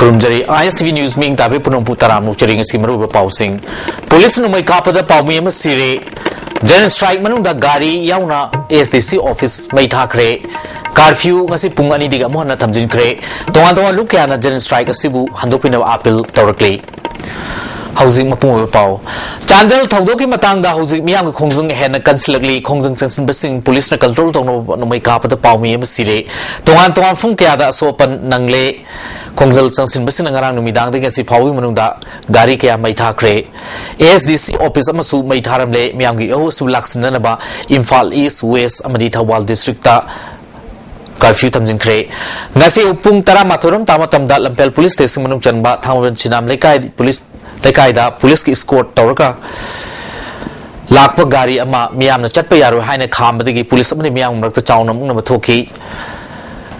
Kurumjari ISTV News Ming Tabi Punong Putaram Nucharing Simaru Pausing Police no may kapada Paumim Siri General Strike Manunda Gari Yauna ASDC Office May Takre Curfew Ngasi Pungani Diga Mohana Tamjin Kre Tongan Lukiana General Strike Asibu Handopino Apple Directly Housing Mapung Pau Chandel Taudoki Matanga Housing Miang Kongzung Hena Consulagly Kongzung Sensin Bissing Police na Control Tono no may kapata Paumim Siri Tongan Funkiada Sopan Nangle Kongzal Sensin Bissing Ngarang Numidang Dingasi Pawi Manunda Gari Kaya May Takre ASDC Office Amasu May Taramle Miangi O Sulaxanaba Imphal East West Amadita Wal District Curfew Tamjin Kre Nasi Upung Tara Maturam Tamatamda Lampel Police Station Manung Chanba Tamaran Chinam Lekai Police Lekaida Police ki escort Tauraka Lakpa Gari Ama Miam na Chatpa Yaru Haina Kambadigi Police Amani Miam Rakta Chauna Muna Matoki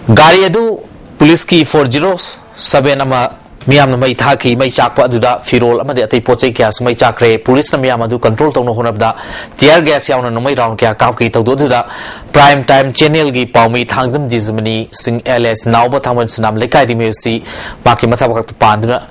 Gari Adu Police ki 407 Ama Miam na May Taki May Chakpa Aduda Firol Amadi Ate Poche Kias May Chakre Police na Miam Adu Control Tono Honabda Tear Gas Yauna no May Round Kia Kauki Taududa Prime Time Channel gi Paumi Thangzam Dizmani Singh LS Nauba Thaman Sanam Lekai di Musi Maki Matabak Panduna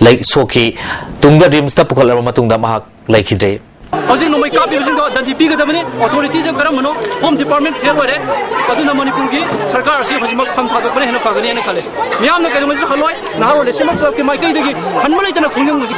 Like Soki, Tunga Rims the Pukola Matunda Mahak, like Hidre. Housing no make copy using the bigger the money, authorities of Karamano, Home Department, here were but in the Manipuri, Sarkar, she was come to the Pagani and Kale. Miam the Kalamas Haloi, now the same club in my Kagi, and Malaysian Kungam was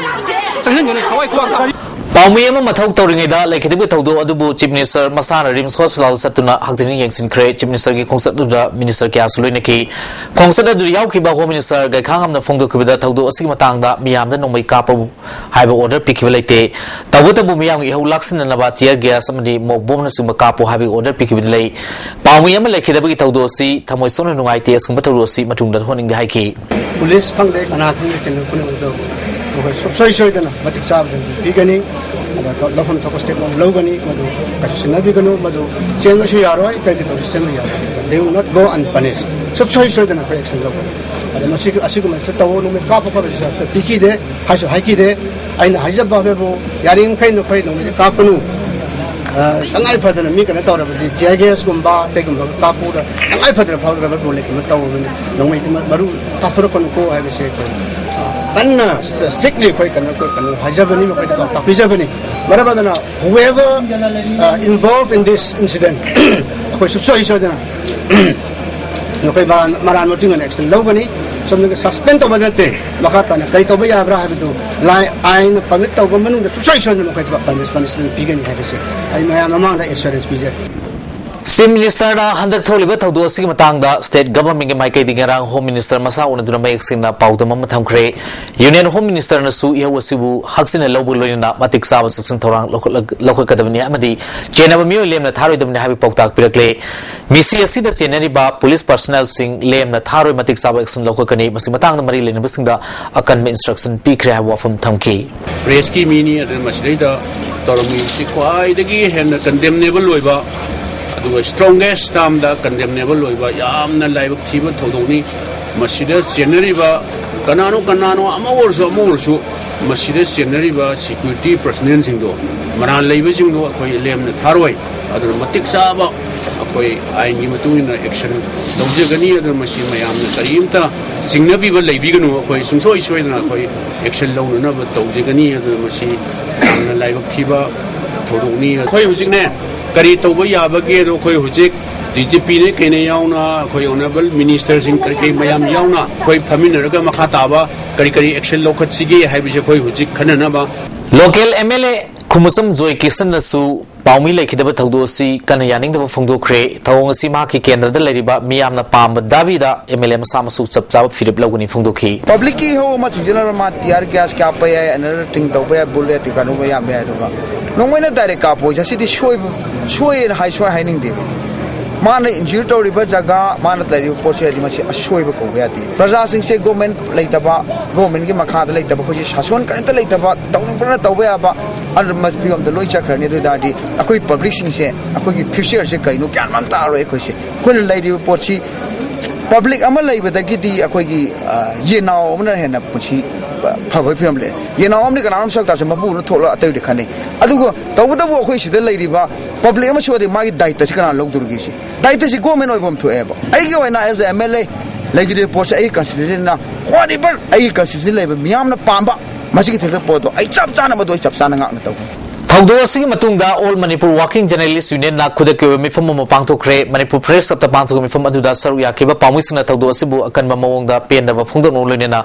Hawaii. Paumiyama Matok Toringida, like the Butodo, Adubu, Chief Minister, Masana, Rims Hospital, Satuna, Haktini Yansin Cray, Chief Minister, Concert Minister Kiasulinaki, Concert the Yaukiba Home Minister, Gakam, the Fungo Kubida, Taudo, Simatanga, Miam, the Nomi Kapo, High order Pikivilate, Tawutabu Miam, Laxin and about Tier Gas, somebody more bonus in Makapo, having order Pikivile, Paumiyama like the Taudosi, Tamoison, no ideas, Kumatosi, Matunda, honing the Hiki. Police Pangdek and I think it's in the Kuno. So sure than what it's up in the beginning, and I got Lofon Toko Step of Logani, Madu, Kashinabigano, Madu, Senoshiaroi, they will not go unpunished. So sure than a correction local. And the Masikum Setawo, no Kapo, Piki de, Hasho Haki de, and Hazababu, Yarin kind of Pay, no Kapanu. And I put a make and I thought of the Jaggers Gumba, taking the Kapu, and I put a powder of a bullet in the tower, no Maru, Tapuroko, I will say. Strictly quick and Hajabani, Tapizabani. Whatever than whoever involved in this incident, so you should Maran Moting and extend Logani, something suspend over that day, Makatan, Kaitobaya Abraham, lie ein Panita woman, the situation of punishment beginning. I am among the insurance visit. Sim Minister Hunter Toliba Taudo Simatanga, State Government in Mike Dingarang, Home Minister Masa, and the Maxina Pauda Mamatam Cray, Union Home Minister Nasu Yawasibu, Huxin and Lobulina, Matic Sabas and Torang, local Academy Amadi, Jenava Mulim Natari the Navi Pautak Pirakle, Missy Sida Sieneriba, police personnel sing Lame Natari Matic Sabas and local Cani, Masimatang the Marilyn Bisinda, a convey instruction Pikra from Tamki. Rescue Mini and Masrida, Toromi Sikwai, the Gay and the condemnable Loiba. The strongest time that condemnable Loiba, Yamna Live Tiba Todoni, Masidas Generiva, Canano, Amorso, Masidas Generiva, security personnel Sindo, Maran Labising, Lem Tarway, other Matic Saba, I knew in action. Dojagani, the machine, Mayam, Karimta, Singnaviva Labigano, so is action loan, another Dojagani, the machine, Live Tiba, Todoni, Koyujine. Karito Yabagi, Koi Hujik, DGP, Kenayauna, Koi Honorable Ministers in Kari Mayam Yauna, Koi Paminaraga Makataba, Karikari Action Local Sigi, Habishakoi Hujik Kananaba. Local MLA Kumusam Zoe Kisan Nasu, Paumi Lake the Taudosi, Kanayaning the Fungo Cray, Taonsi Maki Kendra the Ladiba, Miam Pam, Davida, MLM Samasu Subsab, Philip Logani Fundoki. Publicly, how much general Matiar Gas Kapaya and another thing, the bullet, Kanovaya Meadoga. No one at the capo, just city show and high show hiding them. Mana in Juto River Zaga, Manatari, Portia, a show of Koviati. Prasasing say government like the bar, government give Makata like the Bokushi, Haswan can't like the bar, don't put it away about under must be on the Loichakra near the daddy. A quick publishing say, a quick picture, no can Mantaro, Queen Lady Porchi. Public Amalay with a giddy, a quiggy, Yena, Omna, Puchi, public family. Yena, Omni can arms as a Mabu, told her the Kane. Adugo, the water wish the lady, public, I'm sure they might die, the Chican look to Gishi. Die to the government of them to ever. I go and I as a MLA, लेकिन post आई constitution ना ख्वादी पर आई constitution लेबे मियाम ना पांबा मसी के पोतो आई चप चाना मदो चप चाना ngak na taw थौदो असिंग मतुंगदा all Manipur working journalist union ना खुद के मिफम म पांगथोखरे मणिपुर प्रेस सब पांगथोक मिफम अदुदा सरु याकेबा पामुइसना थौदो असिबु अकनबा मवोंगदा पेंदबा फोंदोनो लोइनेना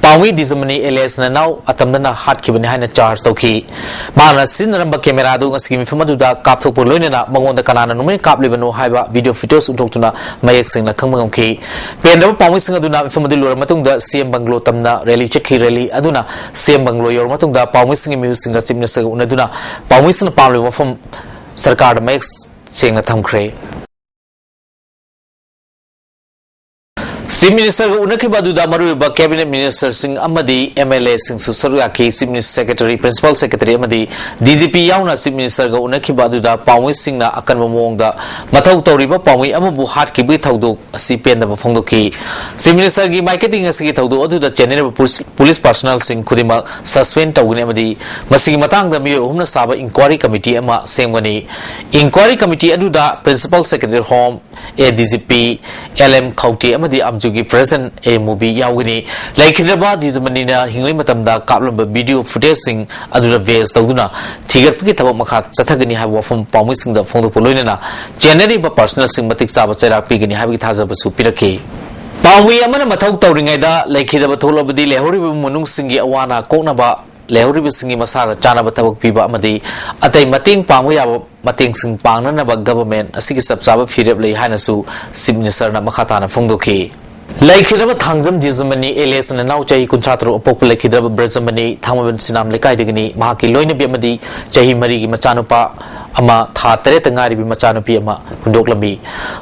पामुइ दिजमनी एलएस ना नाउ अतमना हाटखिबनि हाइना चार्ज तौखि माना सिनरंबा कैमरा दु ngasi मिफम अदुदा कापथोकपो लोइनेना मंगोंदा कनाना नुमै कापलिबनो हाइबा वीडियो फोटोस उठोक्तुना मयेक सिंगना खंगमंगखि पेंदबा पामुइसिंग अदुना मिफम अदु लोर मतुंगदा सीएम बंगलो तमना रैली चखि रैली अदुना सीएम बंगलो योर मतुंगदा पामुइसिंग म्यूजिक चीफ मिनिस्टर उनदुना पामुइसिंग पामले वफम सरकार में सेंगना थमख्रे चीफ मिनिस्टर उनखिबादुदा मरुबा कैबिनेट मिनिस्टर सिंह अमदी एमएलए सिंह सुसरुयाकी chief minister secretary principal secretary अमदी डीजीपी याउना चीफ मिनिस्टर गा उनखिबादुदा पामुइ सिंहना अकन मोंगदा मथौ तौरिबा पामुइ अमबु हाटकिबि थौदो असि पेंदबा फोंदोखि चीफ मिनिस्टर गी मार्केटिंग असि थौदो अदुदा चेनेल पुलिस पर्सनल सिंह खुदिमा सस्पेंड तौगने अमदी मसिगी मतंगदा मियो हुमना साबा इंक्वायरी कमिटी अमा सेंगवनी इंक्वायरी कमिटी अदुदा प्रिंसिपल सेक्रेटरी होम एडीजीपी एलएम खौटी अमदी जुगी प्रेसिडेंट ए मूवी यावगनी लाइखिरबा दिजमनीना हिंगै मतमदा कापलंबा वीडियो फुटेज सिंग अदुरा वेस तौदुना थिगरपकी थबक मखा चथगनी हाब वफम पामुइ सिंगदा फोंदोपो लोइनेना चेनेरी बा पर्सनल सिंग मतिक चाबा चैराक पिगनी हाबगी थाजबसु पिरखे पामुइ अमना मथौ तौरिङैदा लाइखिरबा थोलबदी लेहौरिबा मनुंग सिंगी अवाना कोकनबा लेहौरिबा सिंगी मसागा चानबा थबक पिबा अमदी अतै मतेंग पामुइ याब मतेंग सिंग पांगनबा गवर्नमेंट असिगी सबचाबा फिरेब लै हानसु चीफ मिनिस्टर ना मखाताना फोंदोखि लाइखिरबा थांगजम दिजमनी एलेस ना नाउ चाहि कुंथात्रो अपोप लाइखिरबा ब्रजमनी थांगबन सिनाम लेकाइदगनी महाकी लोइनबि अमदी चाहि मरी की मचानुपा अमा था तरे तंगारिबि मचानुपि अमा हुंदोकलमी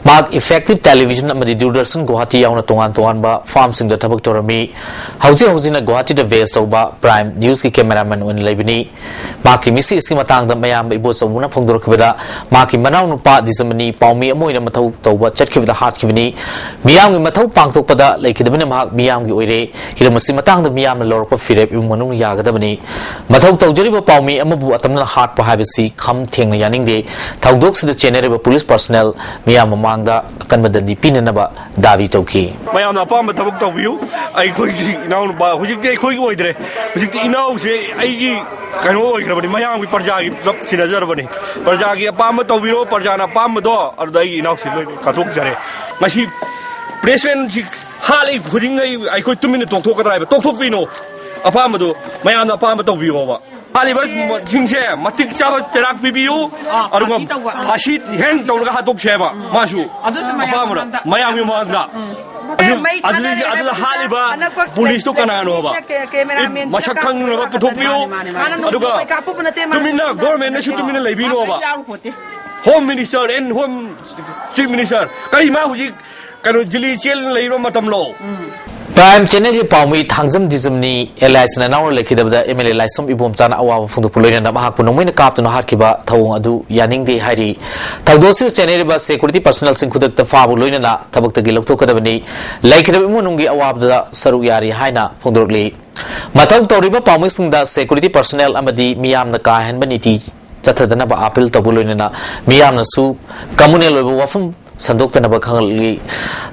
माक इफेक्टिव टेलीविजन अमदी दूरदर्शन गुवाहाटी याउना तोंगान तोंगानबा फार्म सिंग द थबक तोरमी हौजी हौजिना गुवाहाटी द वेस्ट तौबा प्राइम न्यूज की कैमरामैन ओन लेबिनी माकी मिसी इसकी मतंग द मयाम इबो चौमुना फोंदोरखबदा माकी मनाउ नुपा दिजमनी पाउमी अमोइना मथौ तौबा चटखिबदा हाटखिबनी मियाम की मथौ पांगथोकपदा लाइखिदबने माक मियाम की ओइरे हिरमसी मतंग द मियाम लौरप फिरेब इमुनु यागदबनी मथौ तौजरिबा पाउमी अमबु अतमना हाट पहाबसी खम थेंग यानिंगदे थौदोक सिद चेनेरेबा पुलिस पर्सनल मियाम मांगदा अकनबदि पिननबा दावी तौखि मयाम अपाम थबक तौबियु अखोगी इनाउ बा हुजिकते अखोगी ओइद्रे हुजिकते इनाउ से अइगी कनो ओइग्रबनि मयाम की प्रजागी सिनजरबनि प्रजागी अपाम तौबिरो प्रजाना अपाम दो अरदai इनाउ से खतोक जरे मसी प्रेसिडेंट जी हालै खुदिङै अखोई तुमिने तोक्थोकद्राइबा तोक्थोकपिनो अपामदो मयाम अपाम तौबियोबा हालिबर जिंसे मतिक चाबा चराक पिबियु अरुगा फाशी हेंग तौरगा हातोक छेबा मासु अपामरा मयाम मांगदा अदुला हालिबा पुलिस तो कनानो बा मसक खंगनबा पुथोकपियु अरुगा तुमिना गवर्नमेंट ने तुमिना लेबिनो बा home minister and home chief minister कई मा हुजी कनो जिली चेल लेरो मतम लो प्राइम चैनल पाउमी थांगजम दिजमनी एलाइस ना नाउ लेखिदबदा एमएलए लाइसम इबोम चाना अवा फुंदुपु लोइना महाकु नोमैना कापतुना हाटकिबा थौंग अदु यानिंगदे हाइरि थौदोसि चैनल बा सिक्योरिटी पर्सनल सिंह खुदक तफाबु लोइना थबक्तगी लौथोकदबनी लेखिदब इमुनुंगी अवाबदा सरु यारि हाइना फुंदुरकली मथौ तौरिबा पाउमी सिंगदा सिक्योरिटी पर्सनल अमदी मियामना काहनबा नीति चथदनबा अपील तबु लोइना मियामनसु कम्युनल वफम संदोक्तनबा खंगली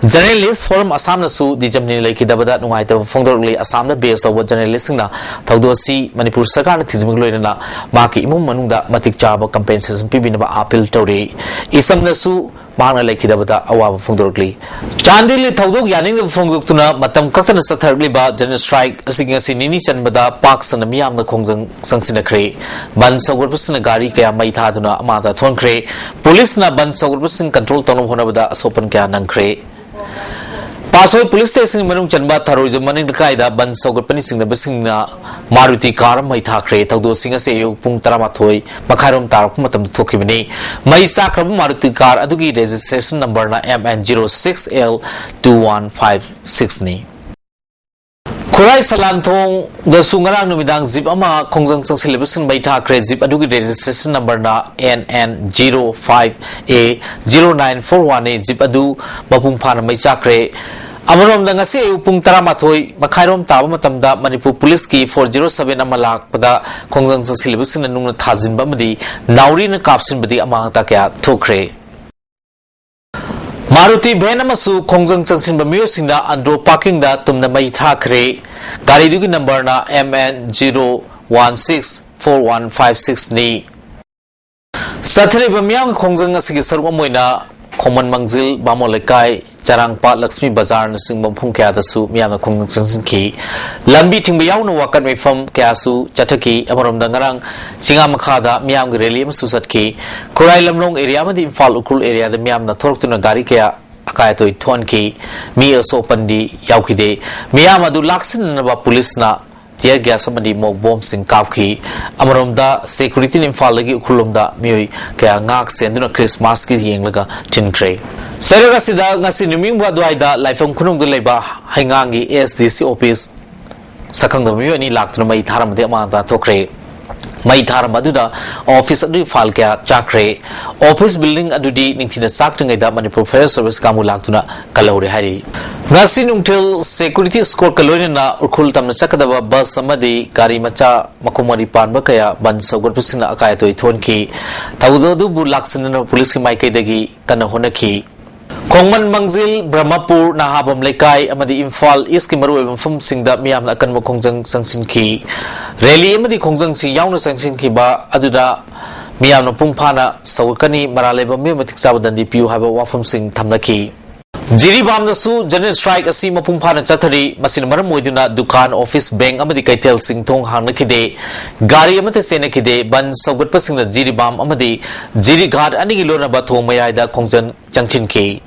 जर्नलिस्ट फोरम असम नसु दिजमनी लेखिदबदा नुंगाइतब फोंदोरली असम द बेस तब जर्नलिस्ट सिंगना थौदोसी मणिपुर सरकार न थिजमिंग लोइना माकी इमुम मनुंगदा मतिक चाबा कंपेंसेशन पिबिनबा अपील तौरे इसम नसु मांगना लेखिदबदा अवाब फोंदोरली चांदिली थौदोक यानिंग फोंदोक्तुना मतम कक्तन सथरलिबा जनरल स्ट्राइक असिंग असि निनी चनबदा पाक्सन मियाम न खोंजंग संसिनखरे बन सगुरपसन गाड़ी कया मई थादुना अमादा थोनखरे पुलिस न बन सगुरपसन कंट्रोल तनो होनबदा असोपन क्या नंखरे पासोय पुलिस स्टेशन मनुंग चनबा थरोज मनिंग लकाइदा बन सौगपनि सिंगना मारुति कार मई थाखरे थौदो सिंग से यु पुंग 13 मखारोम तारक मतम थोखिबनी मई साखरब मारुति कार अदुगी रजिस्ट्रेशन नंबर ना MN06L2156 नि खुराई सलांथोंग दसु ngarang numidang zip ama khongjang changsilebsin bai thakre zip adugi registration number na NN05A0941 ne zip adu mapung phana mai chakre amarom da ngasi upung 13 makhairom taba matamda manipur police ki 407 amalak pada khongjang changsilebsin nungna thajinba madi nauri na kapsin badi amang ta kya thokre Maruti Benamasu Kongjang Chansin Bamusinda Andro Parking da Tumna Mai Thakre Gari Dugi number na MN0164156 ni Sathari Bamyang Kongjang Asigi Sarwamoina Common Mangzil Bamolekai Charangpa Lakshmi Bazar Singbam Pungkya Dasu Miyama Kongjang Chansin Ki Lambi Tingbayaw na wakan may fam Kyasu Chataki Amaram Dangarang Singamakada Miyam Grelium Susatki Kurai Lamlong area Madi Infal Ukul area the Miyam na Tork to Nagari Kaya Akayatoy Tuanki Mi Aso Pandi Yaukide Miyam Adu Laksin Naba Police na Tier gas amadi mo bomb sing kapki amarom security Infal lagi ukulum da miyoy kaya ngak senduna Christmas ki yeng laga tinkre Saraga sida ngasi numing wa duaida laifang kunung gulaiba haingangi ASDC office sakang da miyoy ni laktuna mai tharam de amanta tokre mai tharam aduda office adu file kya chakre office building adudi ningthina chakringai da Manipur Fire Service kamu laktuna kalore hari ngasi nungtil security score kaloina na urkhul tamna chakadaba bus amadi gari macha makumari panba kaya ban sogor pisina akaya toi thonki tawdodu bu laksinna police ki maikai dagi kana honaki Kongman Mangzil Brahmapur Nahabam Lekai amadi Infal East ki maru fum singda miyam na kan Kongjang Sangsin ki rally amadi Kongjang si yaw na Sangsin ki ba aduda miyam na pungphana sawkani maraleba me matik sabadandi piu haba wafum sing thamnaki Jiribam na su general strike asi mapungphana chathari masin maram moiduna dukan office bank amadi kaitel sing thong hangna kide gari amate sena kide ban sawgat pasing na Jiribam amadi Jiri Ghat ani gi lona ba thong mayai da Kongjang Changchin ki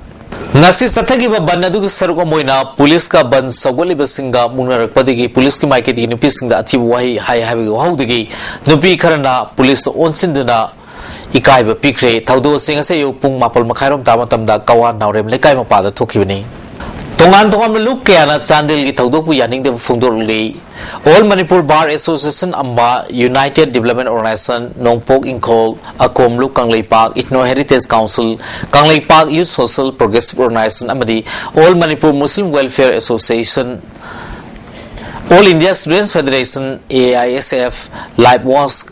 Nasi sathagi ba ban adu sargo moina police ka ban sawgoli basinga munarak padigi police ki maike digi nupi singda athi wahi hai habi haudigi nupi kharana police onsinduna ikai ba pikre thaudo singa se yo pung mapal makhairom ta matamda kawa naurem lekai mapada thokibani tongan tongan luk kya chandel gi thaudo pu yaning de fungdor le All Manipur Bar Association Amba United Development Organization Nongpok Inkol Akom Luk Kanglei Park Ethno Heritage Council Kanglei Park Youth Social Progressive Organization Amadi All Manipur Muslim Welfare Association All India Students Federation AISF Life Wars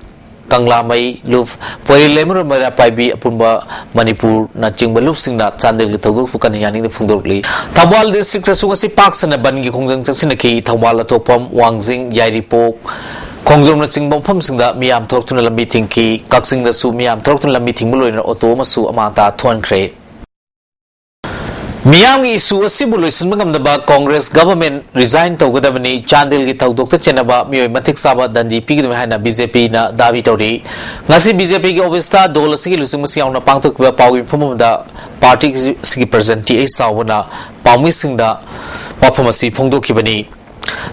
Kanglamai Luf Poi Lemur Mara Paibi Apumba Manipur na Chingba Lup Singna Chandel ki Tawduk Pukan Yani the Fundorli Tawal District Sungasi Park Sana Bangi Kongjang Chaksinaki Tawal Atopam Wangjing Yairipok Kongjong na Chingbom Pham Singda Miyam Thortuna Lambi Thingki Kaksing da su Miyam Thortuna Lambi Thingbuloy na Auto Masu Amata Thuankre Miyam isu asibu loisin mangamdaba Congress government resign tawgadabani Chandel gi tawdokta chenaba miyoy matik saba dandi pigidme haina BJP na davi tawri ngasi BJP gi obista dol sigi lusing masiyaw na pangtokba pawi phumumda party sigi presenti ai sawna pawmi singda waphamasi phongdokibani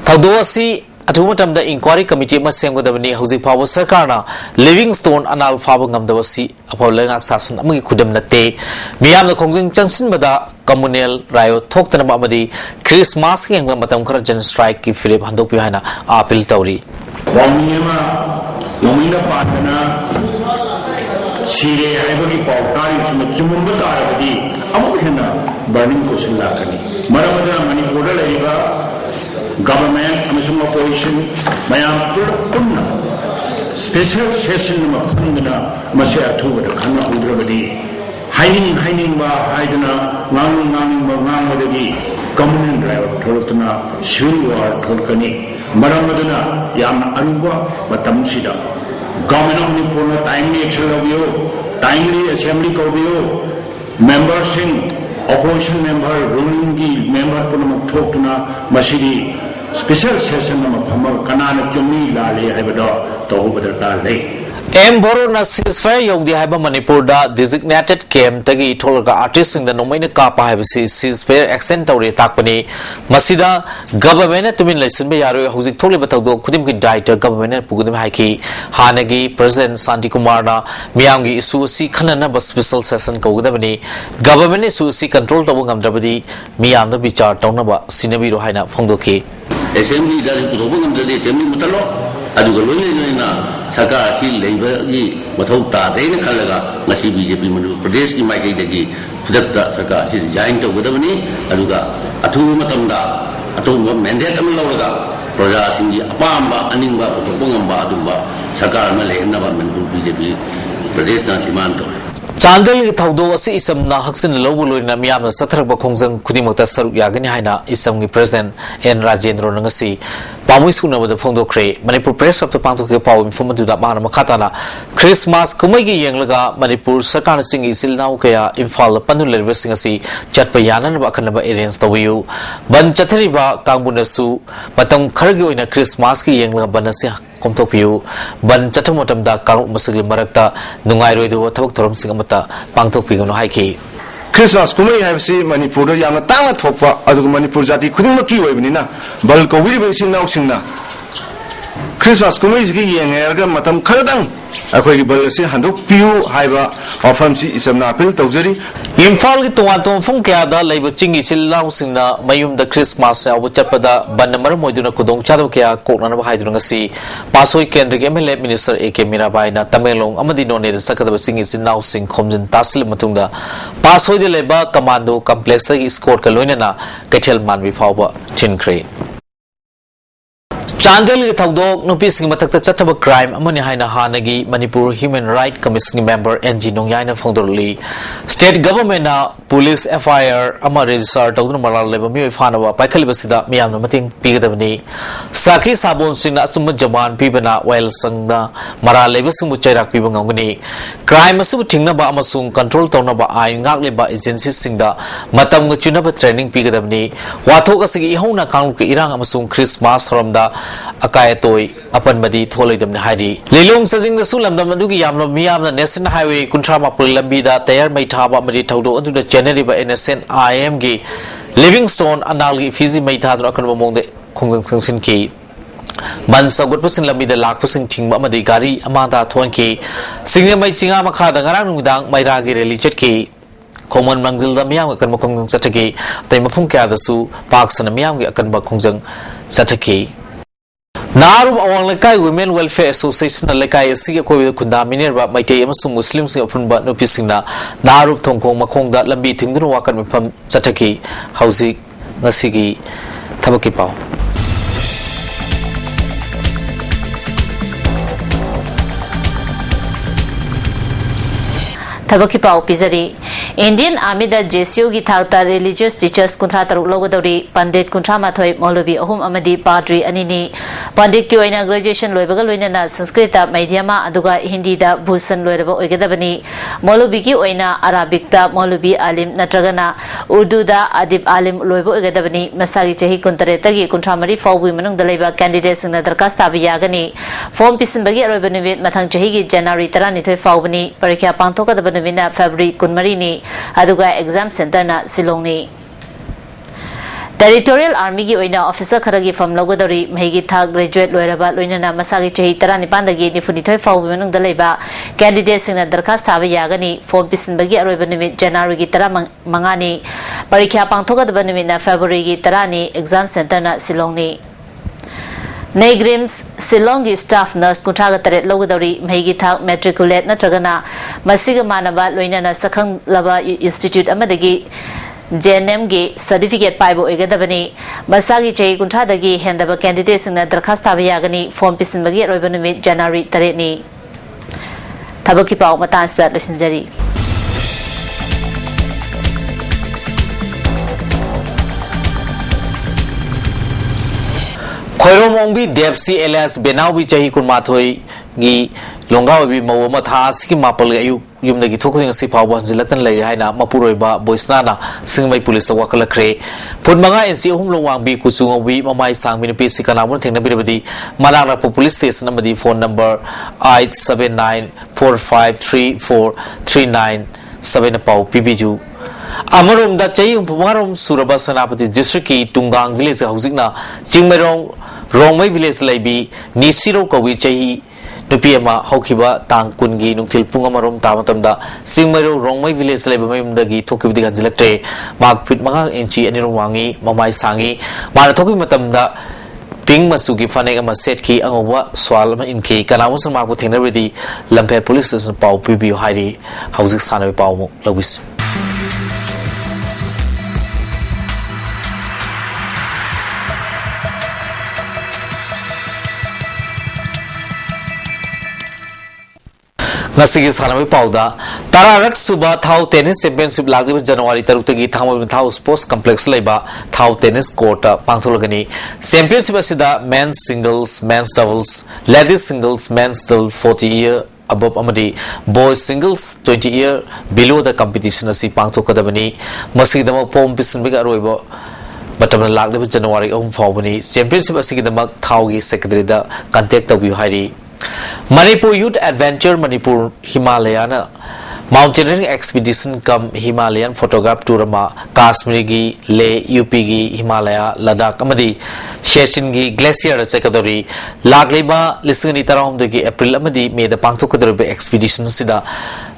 tawdo asi Atumatam the inquiry committee must send with the Hosi Power Sarkarna, Livingstone and Alpha Gamdavasi, Apollo Assassin, Amiki Kudam Nate, Miam the Kongjang Junction Bada, Communal, Rio, talked to Namadi, Chris Masking and Matam Karajan strike, Philip Handopihana, Apil Tauri. Nomina Patana, Sire, Ibaki Pautari, Chumumba, Amokina, burning Kosin Lakani, Maramada, Manipura Leva. Government and opposition Mayam Purna special session of Pundana Masaya to the Kana Udravadi hiding ba Hidana Nang Madagi Communal Driver Toltana Shilwar Tolkani Maramadana Yam Aruba Batamsida Government of Nipona timely action of you timely assembly of you members in opposition member ruling member Punam Tokuna Masidi special session of Hamal Kanana Jumi Lali Habada to Hubada Lay. Boro na ceasefire yog di haiba Manipur da designated camp tagi tholga artist in the nomaina kapa haibasi ceasefire extend tawre takpani masida government tumin license be yaro hojik thole batawdo kudim ki director government pugudim haiki hanagi president Santi Kumar na miyamgi issue si khanana ba special session kogdabani government issue si control tabu ngamdrabadi miyamna bichar tawna ba sinabi ro haina phongdoki assembly da robo ngamdade assembly mutalo aduga loina Saka si labor gi mathau ta de na khalaga ngasi BJP Manipur Pradesh ki maikai dagi phudakta saka si join to godabani aduga athu matamda atu mandate am lawga praja singi apamba aningba putopongamba adumba saka na le na ba Manipur BJP Pradesh na demand to Chandel ki thawdo asi isam na haksin lobu loina miyam na sathrak ba khongjang khudimokta saruk yagani haina isam gi president N Ranjan ngasi pamui skuna ba phongdo khre Manipur press of the pangto ke paw informant da mana makhata na Christmas kumai gi yenglaga Manipur sarkar sing isil naw kaya Imphal panul level sing asi chatpa yanan ba khan ba arrange tawiyu ban chathari ba kangbuna su matam khargi oina Christmas ki yenglaga banasya komtokpiu ban chathamotam da karu masagli marakta nungai roido thawak thorom sing amata pangtokpi gano haiki Christmas kumai haibsi Manipur da yamna tanga thokpa aduga Manipur jati khudingmaki oibnina bal ko wiri be sing naw singna Christmas kumai gi yengerga matam kharadang akhoi gi bal se handok piu haiba ofam si isamna apel tawjari Imphal ki tuwan tuwan fung kaya da laiba chingi sil lau singna mayum da Christmas ya abu chapada ban namar moiduna kudong chadaw kaya kokna na bahay dunang si Pasoi Kendrick MLA Minister A.K. Mirabay na Tamelong amadi none da sakadaba chingi sil lau sing khomjin tasil matung da Pasoi de laiba commando complex da escort ka loina na kachel manwi fawba chinkre Chandel ki thawdok nupi sing matakta chathaba crime amani haina hanagi Manipur Human Rights Commission member NG Nongyaina phongdorli state government na police FIR ama register tawduna malal leba mi fanawa paikhalibasida miyamna mating pigadabani Sakhi sabon singna asumma jaman pibana while sangna mara leba singbu chairak piba ngangani crime asu thingna ba amasung control tawna ba ai ngak leba agency singda matam nga chunaba training pigadabani wathok asigi ihona kanglu ki irang amasung Christmas tharamda Akayatoy apan madi tholoi damna hari lelong sajing da sulam dam adugi yamlo miyam na national highway kuntra mapur lambi da tayar mai thaba madi thawdo adu da January ba NSN IM gi Livingstone anal gi Fiji mai thadro akan bomong de khongjang khangsin ki ban sagut pasin lambi da lak pasin thingba amadi gari amada thon ki singye mai chinga makha da ngarang nungdang mai ra gi rally chet ki khongman mangjil da miyam akan khongjang chathaki tai mafung kya da su park san miyam gi akan ba khongjang chathaki Narum awang lekai Women Welfare Association na lekai asigi ko kunda minerba maitei amasung Muslim sing apunba nupi singna narup thongkong makhongda lambi thingdun wakan mpham chathaki hausi ngasigi thabaki paw Thabaki pau pizari Indian Army da JCO gi thakta religious teachers kuntra taruk logodori pandit kuntra mathoi Maulvi ahum amadi padri anini pandit ki oina graduation loibaga loina na Sanskrit medium aduga Hindi da bhusan loiraba oigadabani Maulvi ki oina Arabic da Maulvi alim natragana Urdu da adib alim loiba oigadabani masagi chahi kuntare tagi kuntra mari fawbi manung da leiba candidates na darkas tabi yagani form pisin bagi aroiba nuwit mathang chahi gi January 12 fawbani parikya pangthoka da Vina February kunmari ni aduga exam center na Silong ni Territorial Army gi oina officer kharagi from logodori mehigi thak graduate loiraba loina na masagi chahi 19 dagi nifuni thoi fawbi manung dalaiba candidates singna darkhas thabi yagani form pisin bagi aroiba nimit January gi 15 ni parikya pangthoka da nimit na February gi 10 ni exam center na Silong ni Negrims Silongi staff nurse kuntraga taret logodori mehigi thak matriculate natragana masiga manaba loina na sakhang laba institute amadagi JNM gi certificate paibo egadabani masagi chei kuntradagi hendaba candidates na darkhas tabi yagani form pisin bagi roiba numit January 3 ni thabaki pau matansta losinjari Khoiromongbi Depsi alias Benawi chahi kunmathoi gi longawi mawa matha siki mapal ayu yumdagi thokring si phawba jilatan lai haina mapuroiba boisna na singmai police ta wakalakre phunmanga NC hum longwangbi kuchungobi mamai sangmi nupi sikanamun thengna birabadi manana police station amadi phone number 8794534397 pau pbju Amarum da chayi pumarum suraba sanapati district ki Tungang village haujikna Chingmerong Rongmai village laibi Nisiro kawi chayi nupi ama haukiba tang kungi nungtil pung amarum tamatamda Chingmerong Rongmai village laibi mayumdagi thokibdi ganjilakte mak pit manga inchi anirong wangi mamai sangi mana thoki matamda ping masugi fanek ama set ki angowa swal ama inki kanamu sama ko thengnabedi Lamphel police station pau pibi hairi haujik sanawi pau mo lawis ngasi sanamai pauda tararak suba thau tennis championship lagli January 3 tagi thamoi thau sports complex laiba thau tennis court pangtholgani championship asida men's singles men's doubles ladies singles men's double 40 year above amadi boys singles 20 year below the competition asi pangthokadabani masidama pom pisinbiga roibo batam lagli January faubani championship asigidamak thaugi secretary da contact tabiu hairi Manipur Youth Adventure Manipur Himalayana Mountaineering Expedition come Himalayan photograph tour ma Kashmir gi Le UP gi Himalaya Ladakh amadi Sheshin gi glacier chekadori lagliba lisingani taram gi April amadi May da pangthokadori expedition sida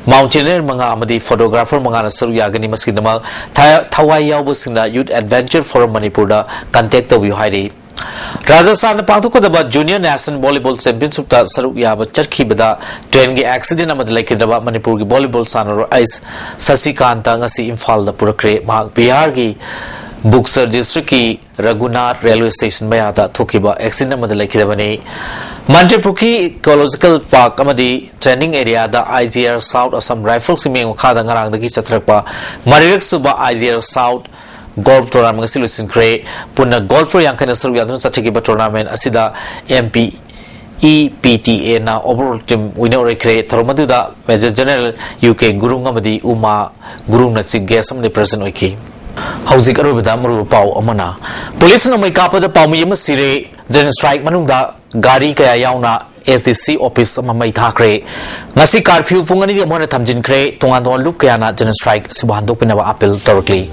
Mountaineer manga amadi photographer manga na saru yagani masidama thawai yawbo singna Youth Adventure Forum Manipur da contact tawi hairi Rajasthan pangthokadaba Junior National Volleyball Championship ta saru yaba charkhibada train gi accident amad laikidaba Manipur gi volleyball sanaro ice Sasikanta ngasi Imphal da purakre Bihar gi Buxar district ki Raghunath railway station mayada thokiba accident amad laikidabani Manipur ki ecological park amadi training area da IGR South Assam Rifles meng khada ngarang da gi chatrakpa Marirak suba IGR South golf tournament ngasi lusin kre punna golfer yang kana saru yadun sathaki ba tournament asida MP EPTA na overall team winner kre tharomadu da Major General UK Gurung amadi Uma Gurung na chief guest amne present oiki hauzik arobada maru pau amana police na mai kapada pawmi ama sire general strike manungda gari kaya yauna SDC office ama mai thakre ngasi curfew pungani de mona thamjin kre tongan don luk kaya na general strike subhan dopinaba appeal torkli